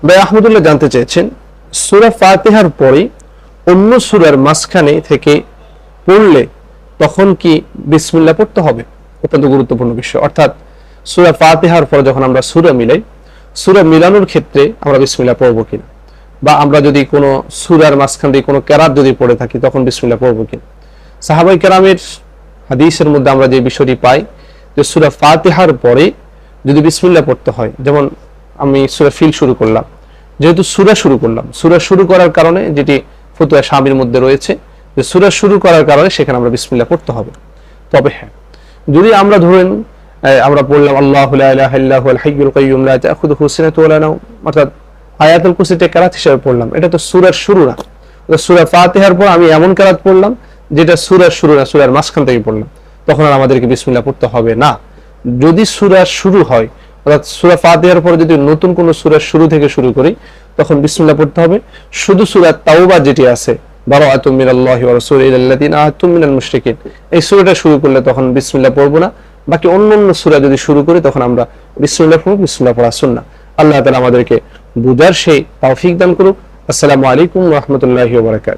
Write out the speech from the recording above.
ভাই আহমদুল্লাহ জানতে চেয়েছেন, সূরা ফাতিহার পরে অন্য সূরার মাঝখানে থেকে পড়লে তখন কি বিসমিল্লাহ পড়তে হবে? অত্যন্ত গুরুত্বপূর্ণ বিষয়। অর্থাৎ সূরা ফাতিহার পরে যখন আমরা সূরা মিলাই, সূরা মিলানোর ক্ষেত্রে আমরা বিসমিল্লাহ পড়বো কিনা, বা আমরা যদি কোনো সূরার মাঝখান দিয়ে কোনো কেরাত যদি পড়ে থাকি তখন বিসমিল্লাহ পড়বো কিনা। সাহাবাই কেরামের হাদিসের মধ্যে আমরা যে বিষয়টি পাই যে সূরা ফাতিহার পরে যদি বিসমিল্লাহ পড়তে হয়, যেমন আমি সূরা ফিল শুরু করলাম, যেহেতু সূরা শুরু করলাম, সূরা শুরু করার কারণে যেটি ফতুয়া শামির মধ্যে রয়েছে যে সূরা শুরু করার কারণে সেখানে আমরা বিসমিল্লাহ পড়তে হবে। তবে হ্যাঁ, যদি আমরা ধরেন আমরা পড়লাম আল্লাহু লা ইলাহা ইল্লা হুয়াল হাইয়ুল কাইয়্যুম লা তাখুযুহু সিনাতুন ওয়া লা নাওম, অর্থাৎ আয়াতুল কুরসিতে কেরাত হিসেবে পড়লাম, এটা তো সূরার শুরু না। সূরা ফাতিহার পর আমি এমন কেরাত পড়লাম যেটা সূরার শুরু না, সূরার মাঝখান থেকে পড়লাম, তখন আর আমাদেরকে বিসমিল্লাহ পড়তে হবে না। যদি সূরা শুরু হয়, অর্থাৎ সূরা ফাতিহার পরে যদি নতুন কোনো সূরার শুরু থেকে শুরু করি তখন বিসমিল্লাহ পড়তে হবে। শুধু সূরা তাওবা যেটি আছে, বারাআতুম মিনাল্লাহি ওয়া রাসূলিহি ইলাল্লাযিনা আহাদতুম মিনাল মুশরিকিন, এই সূরাটা শুরু করলে তখন বিসমিল্লাহ পড়বো না। বাকি অন্যান্য সূরা যদি শুরু করি তখন আমরা বিসমিল্লাহ পড়ব। বিসমিল্লাহ পড়া সুন্নাহ। আল্লাহ তাআলা আমাদেরকে বুঝার সেই তৌফিক দান করুক। আসসালামু আলাইকুম ওয়া রাহমাতুল্লাহি ওয়া বারাকাতুহু।